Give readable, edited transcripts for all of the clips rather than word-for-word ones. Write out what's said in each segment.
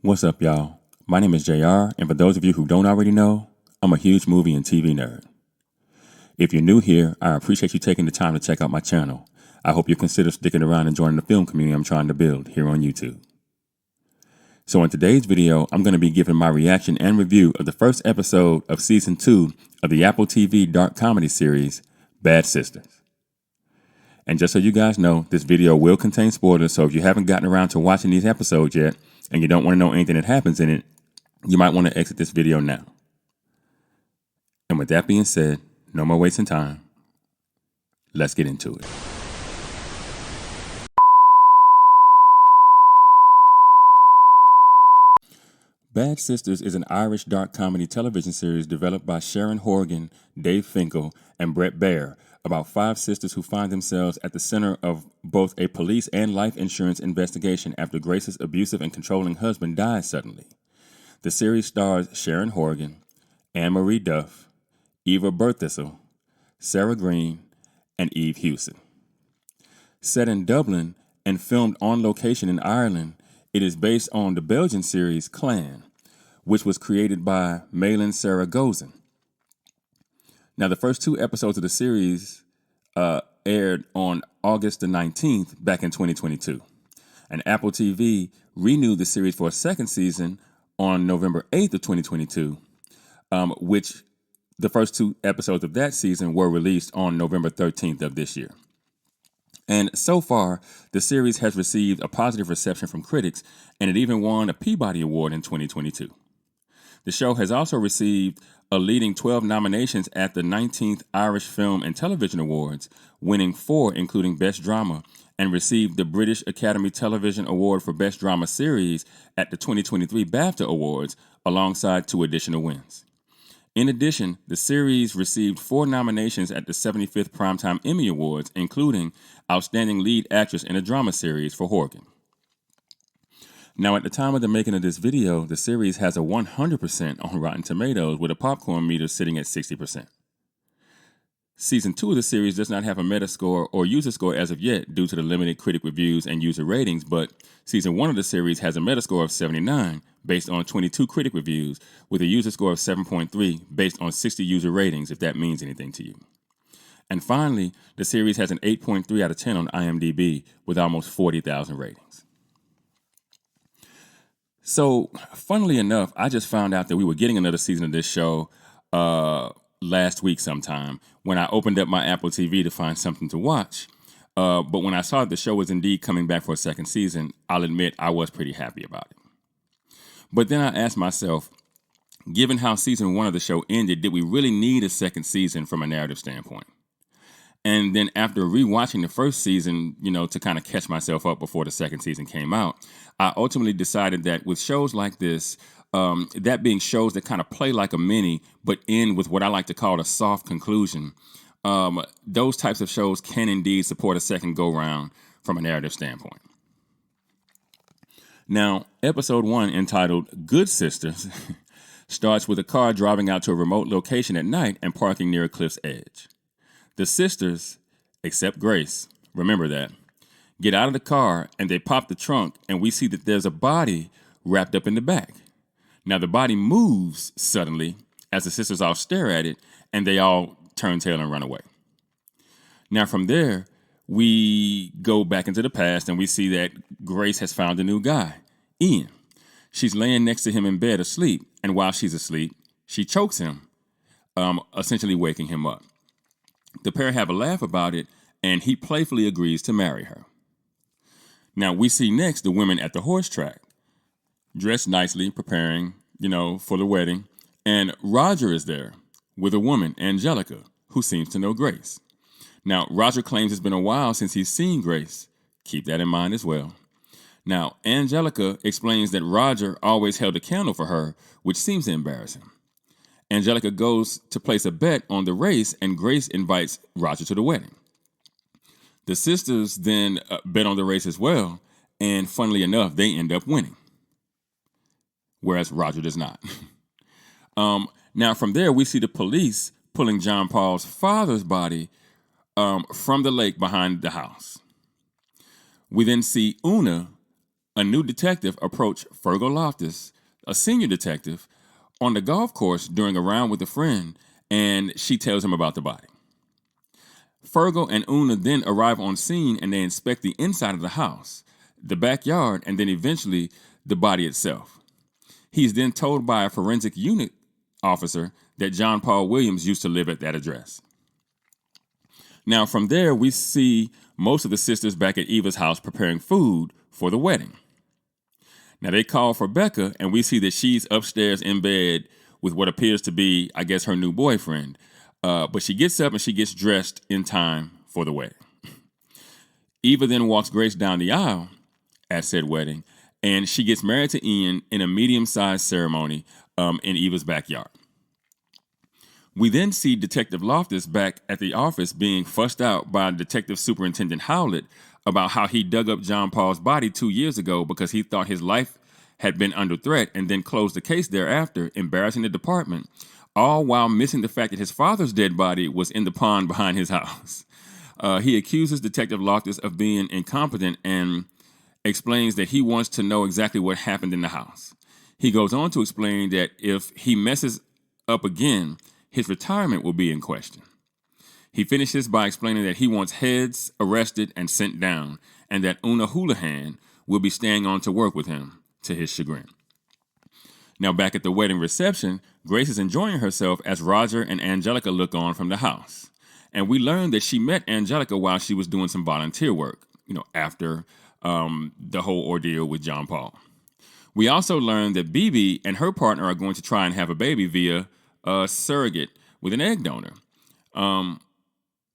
What's up, y'all? My name is JR, and for those of you who don't already know, I'm a huge movie and TV nerd. If you're new here, I appreciate you taking the time to check out my channel. I hope you consider sticking around and joining the film community I'm trying to build here on YouTube. So in today's video, I'm going to be giving my reaction and review of the first episode of Season 2 of the Apple TV dark comedy series, Bad Sisters. And just so you guys know, this video will contain spoilers, so if you haven't gotten around to watching these episodes yet, and you don't want to know anything that happens in it, you might want to exit this video now. And with that being said, no more wasting time. Let's get into it. Bad Sisters is an Irish dark comedy television series developed by Sharon Horgan, Dave Finkel, and Brett Baer about 5 sisters who find themselves at the center of both a police and life insurance investigation after Grace's abusive and controlling husband dies suddenly. The series stars Sharon Horgan, Anne-Marie Duff, Eva Berthistle, Sarah Green, and Eve Hewson. Set in Dublin and filmed on location in Ireland, it is based on the Belgian series Clan, which was created by Malin Saragosen. Now, the first 2 episodes of the series aired on August the 19th back in 2022. And Apple TV renewed the series for a second season on November 8th of 2022, which the first 2 episodes of that season were released on November 13th of this year. And so far, the series has received a positive reception from critics, and it even won a Peabody Award in 2022. The show has also received a leading 12 nominations at the 19th Irish Film and Television Awards, winning 4, including Best Drama, and received the British Academy Television Award for Best Drama Series at the 2023 BAFTA Awards, alongside 2 additional wins. In addition, the series received 4 nominations at the 75th Primetime Emmy Awards, including Outstanding Lead Actress in a Drama Series for Horgan. Now, at the time of the making of this video, the series has a 100% on Rotten Tomatoes, with a popcorn meter sitting at 60%. Season 2 of the series does not have a Metascore or user score as of yet due to the limited critic reviews and user ratings, but Season 1 of the series has a Metascore of 79 based on 22 critic reviews, with a user score of 7.3 based on 60 user ratings, if that means anything to you. And finally, the series has an 8.3 out of 10 on IMDb with almost 40,000 ratings. So, funnily enough, I just found out that we were getting another season of this show last week sometime when I opened up my Apple TV to find something to watch. But when I saw that the show was indeed coming back for a second season, I'll admit I was pretty happy about it. But then I asked myself, given how season 1 of the show ended, did we really need a second season from a narrative standpoint? And then after rewatching the first season, to kind of catch myself up before the second season came out, I ultimately decided that with shows like this, that being shows that kind of play like a mini, but end with what I like to call a soft conclusion, those types of shows can indeed support a second go-round from a narrative standpoint. Now, episode 1, entitled Good Sisters, starts with a car driving out to a remote location at night and parking near a cliff's edge. The sisters, except Grace, remember that, get out of the car and they pop the trunk, and we see that there's a body wrapped up in the back. Now, the body moves suddenly as the sisters all stare at it, and they all turn tail and run away. Now, from there, we go back into the past and we see that Grace has found a new guy, Ian. She's laying next to him in bed asleep, and while she's asleep, she chokes him, essentially waking him up. The pair have a laugh about it, and he playfully agrees to marry her. Now, we see next the women at the horse track, dressed nicely, preparing, for the wedding, and Roger is there with a woman, Angelica, who seems to know Grace. Now, Roger claims it's been a while since he's seen Grace. Keep that in mind as well. Now, Angelica explains that Roger always held a candle for her, which seems to embarrass him. Angelica goes to place a bet on the race, and Grace invites Roger to the wedding. The sisters then bet on the race as well, and funnily enough, they end up winning, whereas Roger does not. Now, from there, we see the police pulling John Paul's father's body from the lake behind the house. We then see Una a new detective approached Fergal Loftus, a senior detective, on the golf course during a round with a friend, and she tells him about the body. Fergal and Una then arrive on scene and they inspect the inside of the house, the backyard, and then eventually the body itself. He's then told by a forensic unit officer that John Paul Williams used to live at that address. Now, from there, we see most of the sisters back at Eva's house preparing food for the wedding. Now, they call for Becca, and we see that she's upstairs in bed with what appears to be, I guess, her new boyfriend. But she gets up and she gets dressed in time for the wedding. Eva then walks Grace down the aisle at said wedding, and she gets married to Ian in a medium-sized ceremony in Eva's backyard. We then see Detective Loftus back at the office being fussed out by Detective Superintendent Howlett about how he dug up John Paul's body 2 years ago because he thought his life had been under threat and then closed the case thereafter, embarrassing the department, all while missing the fact that his father's dead body was in the pond behind his house. He accuses Detective Loftus of being incompetent and explains that he wants to know exactly what happened in the house. He goes on to explain that if he messes up again, his retirement will be in question. He finishes by explaining that he wants heads arrested and sent down, and that Una Houlihan will be staying on to work with him, to his chagrin. Now, back at the wedding reception, Grace is enjoying herself as Roger and Angelica look on from the house. And we learn that she met Angelica while she was doing some volunteer work, after the whole ordeal with John Paul. We also learn that Bibi and her partner are going to try and have a baby via a surrogate with an egg donor.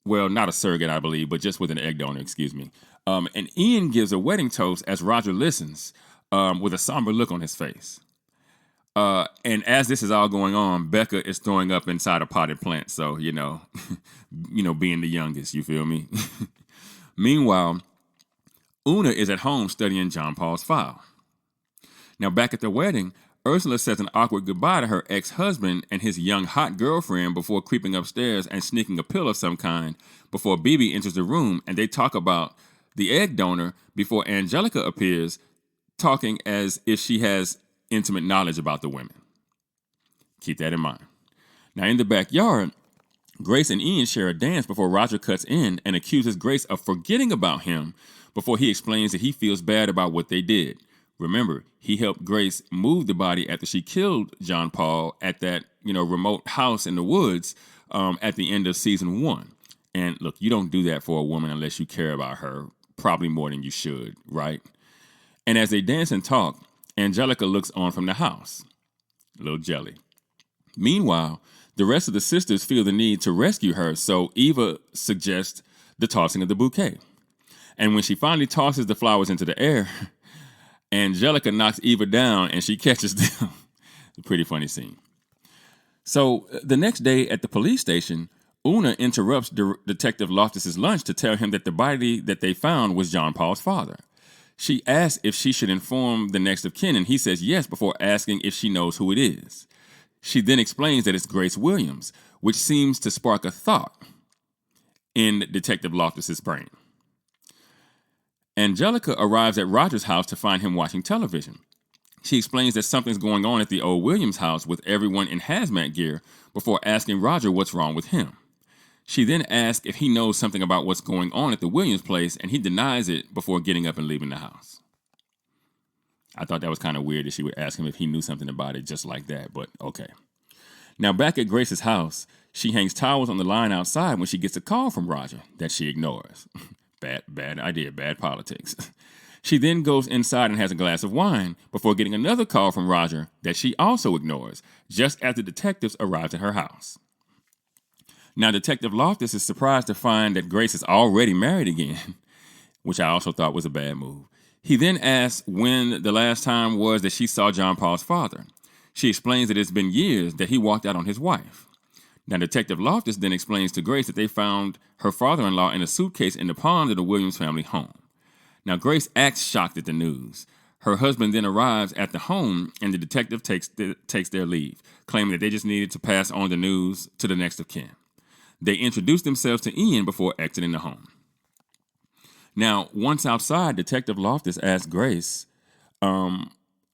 Well, not a surrogate, I believe, but just with an egg donor, excuse me. And Ian gives a wedding toast as Roger listens with a somber look on his face. And as this is all going on, Becca is throwing up inside a potted plant. So, being the youngest, you feel me? Meanwhile, Una is at home studying John Paul's file. Now, back at the wedding, Ursula says an awkward goodbye to her ex-husband and his young hot girlfriend before creeping upstairs and sneaking a pill of some kind before Bibi enters the room, and they talk about the egg donor before Angelica appears, talking as if she has intimate knowledge about the women. Keep that in mind. Now, in the backyard, Grace and Ian share a dance before Roger cuts in and accuses Grace of forgetting about him before he explains that he feels bad about what they did. Remember, he helped Grace move the body after she killed John Paul at that, remote house in the woods at the end of season 1. And look, you don't do that for a woman unless you care about her, probably more than you should, right? And as they dance and talk, Angelica looks on from the house. A little jelly. Meanwhile, the rest of the sisters feel the need to rescue her, so Eva suggests the tossing of the bouquet. And when she finally tosses the flowers into the air, Angelica knocks Eva down and she catches them. It's a pretty funny scene. So the next day at the police station, Una interrupts Detective Loftus's lunch to tell him that the body that they found was John Paul's father. She asks if she should inform the next of kin, and he says yes before asking if she knows who it is. She then explains that it's Grace Williams, which seems to spark a thought in Detective Loftus's brain. Angelica arrives at Roger's house to find him watching television. She explains that something's going on at the old Williams house with everyone in hazmat gear before asking Roger what's wrong with him. She then asks if he knows something about what's going on at the Williams place, and he denies it before getting up and leaving the house. I thought that was kind of weird that she would ask him if he knew something about it just like that, but okay. Now, back at Grace's house, she hangs towels on the line outside when she gets a call from Roger that she ignores. Bad idea, bad politics. She then goes inside and has a glass of wine before getting another call from Roger that she also ignores, just as the detectives arrive at her house. Now, Detective Loftus is surprised to find that Grace is already married again, which I also thought was a bad move. He then asks when the last time was that she saw John Paul's father. She explains that it's been years that he walked out on his wife. Now, Detective Loftus then explains to Grace that they found her father-in-law in a suitcase in the pond of the Williams family home. Now, Grace acts shocked at the news. Her husband then arrives at the home, and the detective takes their leave, claiming that they just needed to pass on the news to the next of kin. They introduce themselves to Ian before exiting the home. Now, once outside, Detective Loftus asks Grace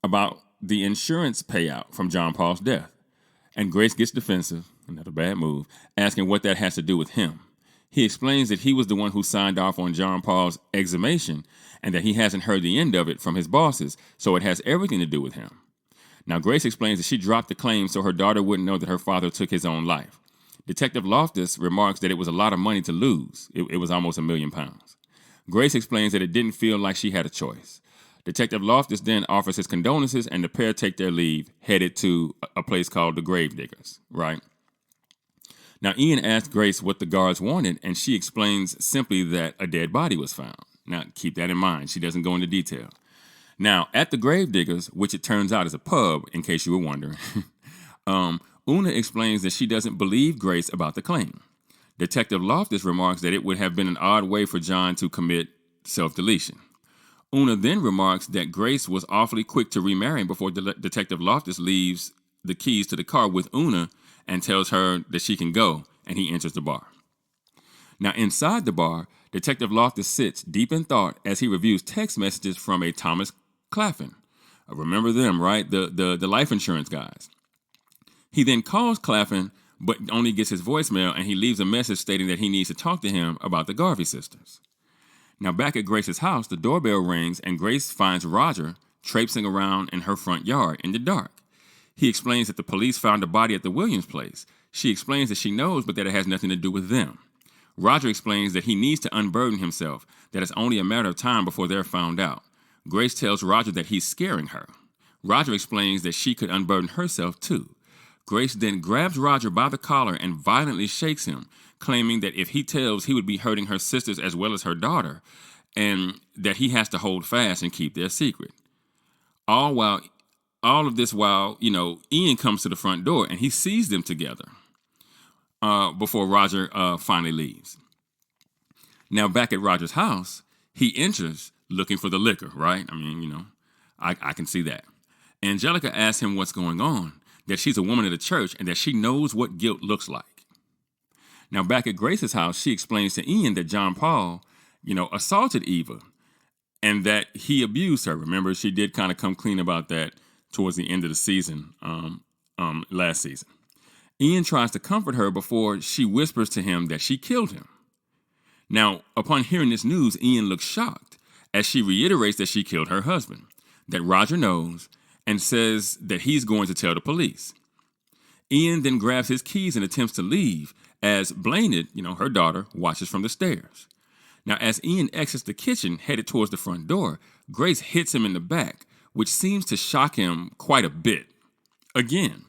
about the insurance payout from John Paul's death. And Grace gets defensive, another bad move, asking what that has to do with him. He explains that he was the one who signed off on John Paul's exhumation and that he hasn't heard the end of it from his bosses, so it has everything to do with him. Now, Grace explains that she dropped the claim so her daughter wouldn't know that her father took his own life. Detective Loftus remarks that it was a lot of money to lose. It was almost £1 million. Grace explains that it didn't feel like she had a choice. Detective Loftus then offers his condolences, and the pair take their leave, headed to a place called the Gravediggers, right? Now, Ian asks Grace what the guards wanted, and she explains simply that a dead body was found. Now, keep that in mind. She doesn't go into detail. Now, at the Gravediggers, which it turns out is a pub, in case you were wondering, Una explains that she doesn't believe Grace about the claim. Detective Loftus remarks that it would have been an odd way for John to commit self-deletion. Una then remarks that Grace was awfully quick to remarry before Detective Loftus leaves the keys to the car with Una and tells her that she can go, and he enters the bar. Now, inside the bar, Detective Loftus sits deep in thought as he reviews text messages from a Thomas Claflin. Remember them, right? The life insurance guys. He then calls Claflin, but only gets his voicemail, and he leaves a message stating that he needs to talk to him about the Garvey sisters. Now, back at Grace's house, the doorbell rings, and Grace finds Roger traipsing around in her front yard in the dark. He explains that the police found a body at the Williams place. She explains that she knows, but that it has nothing to do with them. Roger explains that he needs to unburden himself, that it's only a matter of time before they're found out. Grace tells Roger that he's scaring her. Roger explains that she could unburden herself too. Grace then grabs Roger by the collar and violently shakes him, claiming that if he tells, he would be hurting her sisters as well as her daughter, and that he has to hold fast and keep their secret. All of this while, Ian comes to the front door and he sees them together before Roger finally leaves. Now, back at Roger's house, he enters looking for the liquor, right? I mean, I can see that. Angelica asks him what's going on, that she's a woman of the church and that she knows what guilt looks like. Now, back at Grace's house, she explains to Ian that John Paul, assaulted Eva and that he abused her. Remember, she did kind of come clean about that towards the end of the season, last season. Ian tries to comfort her before she whispers to him that she killed him. Now, upon hearing this news, Ian looks shocked as she reiterates that she killed her husband, that Roger knows, and says that he's going to tell the police. Ian then grabs his keys and attempts to leave as Blained, her daughter, watches from the stairs. Now, as Ian exits the kitchen, headed towards the front door, Grace hits him in the back, which seems to shock him quite a bit. Again,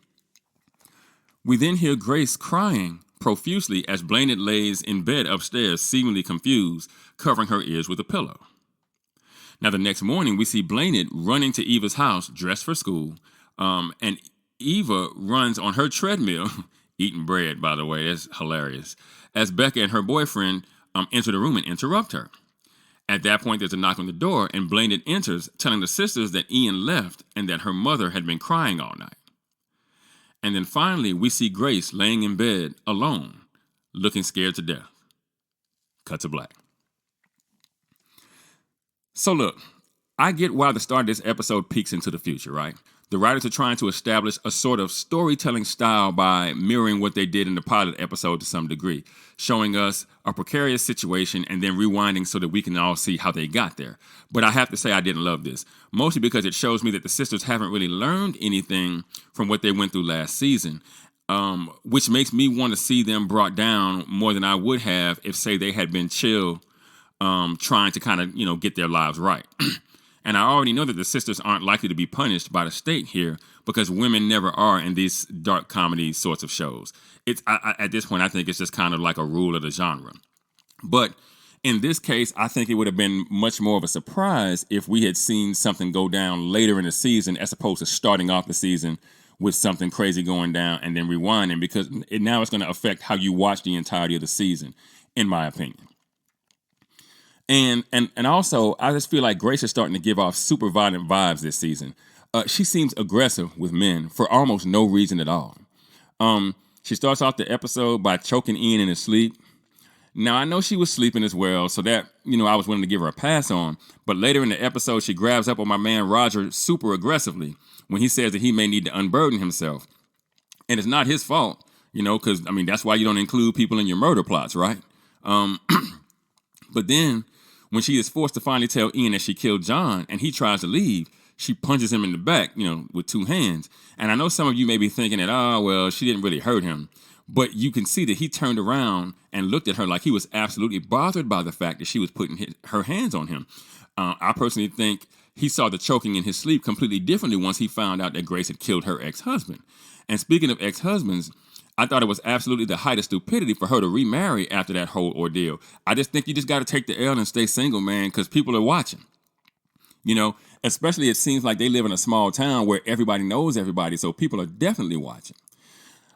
we then hear Grace crying profusely as Blained lays in bed upstairs, seemingly confused, covering her ears with a pillow. Now, the next morning, we see Blained running to Eva's house, dressed for school, and Eva runs on her treadmill, eating bread, by the way, that's hilarious, as Becca and her boyfriend enter the room and interrupt her. At that point, there's a knock on the door, and Blained enters, telling the sisters that Ian left and that her mother had been crying all night. And then finally, we see Grace laying in bed alone, looking scared to death. Cut to black. So look, I get why the start of this episode peeks into the future, right? The writers are trying to establish a sort of storytelling style by mirroring what they did in the pilot episode to some degree, showing us a precarious situation and then rewinding so that we can all see how they got there. But I have to say I didn't love this, mostly because it shows me that the sisters haven't really learned anything from what they went through last season, which makes me want to see them brought down more than I would have if, say, they had been chill, trying to kind of, get their lives right. And I already know that the sisters aren't likely to be punished by the state here because women never are in these dark comedy sorts of shows. At this point, I think it's just kind of like a rule of the genre. But in this case, I think it would have been much more of a surprise if we had seen something go down later in the season as opposed to starting off the season with something crazy going down and then rewinding, because now it's going to affect how you watch the entirety of the season, in my opinion. And also, I just feel like Grace is starting to give off super violent vibes this season. She seems aggressive with men for almost no reason at all. She starts off the episode by choking Ian in his sleep. Now, I know she was sleeping as well, so that, I was willing to give her a pass on. But later in the episode, she grabs up on my man Roger super aggressively when he says that he may need to unburden himself. And it's not his fault, because, that's why you don't include people in your murder plots, right? But then, when she is forced to finally tell Ian that she killed John and he tries to leave, she punches him in the back, with two hands. And I know some of you may be thinking that, well, she didn't really hurt him. But you can see that he turned around and looked at her like he was absolutely bothered by the fact that she was putting her hands on him. I personally think he saw the choking in his sleep completely differently once he found out that Grace had killed her ex-husband. And speaking of ex-husbands, I thought it was absolutely the height of stupidity for her to remarry after that whole ordeal. I just think you just got to take the L and stay single, man, because people are watching. Especially it seems like they live in a small town where everybody knows everybody, so people are definitely watching.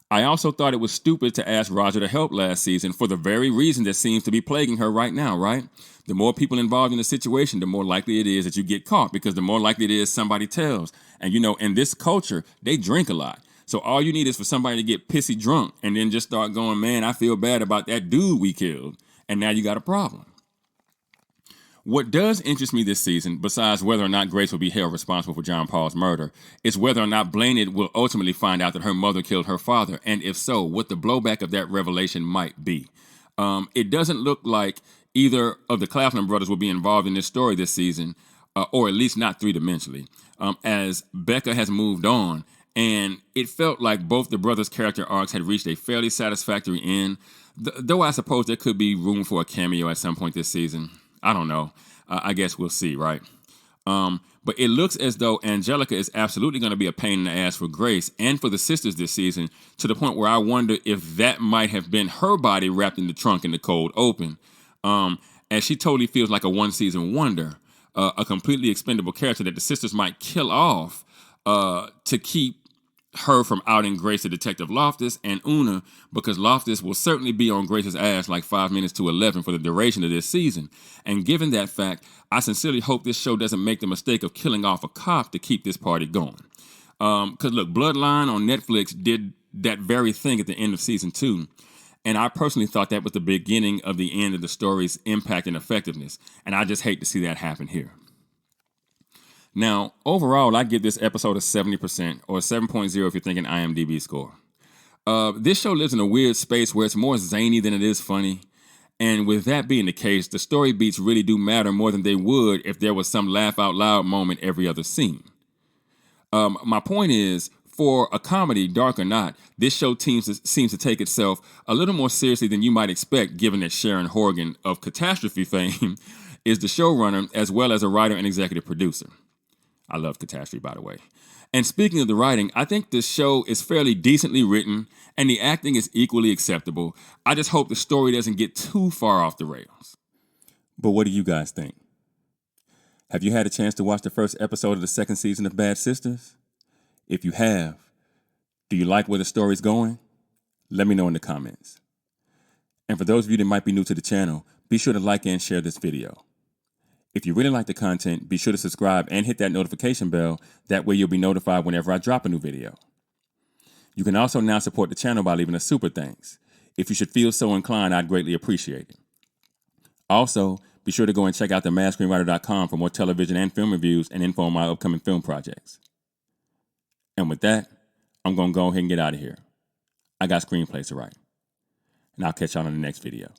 I also thought it was stupid to ask Roger to help last season for the very reason that seems to be plaguing her right now, right? The more people involved in the situation, the more likely it is that you get caught, because the more likely it is somebody tells. And in this culture, they drink a lot. So all you need is for somebody to get pissy drunk and then just start going, man, I feel bad about that dude we killed. And now you got a problem. What does interest me this season, besides whether or not Grace will be held responsible for John Paul's murder, is whether or not Blaney will ultimately find out that her mother killed her father, and if so, what the blowback of that revelation might be. It doesn't look like either of the Claflin brothers will be involved in this story this season, or at least not three-dimensionally, as Becca has moved on, and it felt like both the brothers' character arcs had reached a fairly satisfactory end, though I suppose there could be room for a cameo at some point this season. I don't know. I guess we'll see, right? But it looks as though Angelica is absolutely going to be a pain in the ass for Grace and for the sisters this season, to the point where I wonder if that might have been her body wrapped in the trunk in the cold open. As she totally feels like a one-season wonder, a completely expendable character that the sisters might kill off to keep her from outing Grace to Detective Loftus and Una, because Loftus will certainly be on Grace's ass like 5 minutes to 11 for the duration of this season. And given that fact, I sincerely hope this show doesn't make the mistake of killing off a cop to keep this party going. Because look, Bloodline on Netflix did that very thing at the end of season 2. And I personally thought that was the beginning of the end of the story's impact and effectiveness. And I just hate to see that happen here. Now, overall, I give this episode a 70%, or a 7.0 if you're thinking IMDb score. This show lives in a weird space where it's more zany than it is funny. And with that being the case, the story beats really do matter more than they would if there was some laugh out loud moment every other scene. My point is, for a comedy, dark or not, this show seems to take itself a little more seriously than you might expect, given that Sharon Horgan of Catastrophe fame is the showrunner as well as a writer and executive producer. I love Catastrophe, by the way. And speaking of the writing, I think this show is fairly decently written, and the acting is equally acceptable. I just hope the story doesn't get too far off the rails. But what do you guys think? Have you had a chance to watch the first episode of the second season of Bad Sisters? If you have, do you like where the story's going? Let me know in the comments. And for those of you that might be new to the channel, be sure to like and share this video. If you really like the content, be sure to subscribe and hit that notification bell. That way you'll be notified whenever I drop a new video. You can also now support the channel by leaving a super thanks. If you should feel so inclined, I'd greatly appreciate it. Also, be sure to go and check out themaskscreenwriter.com for more television and film reviews and info on my upcoming film projects. And with that, I'm going to go ahead and get out of here. I got screenplays to write. And I'll catch y'all in the next video.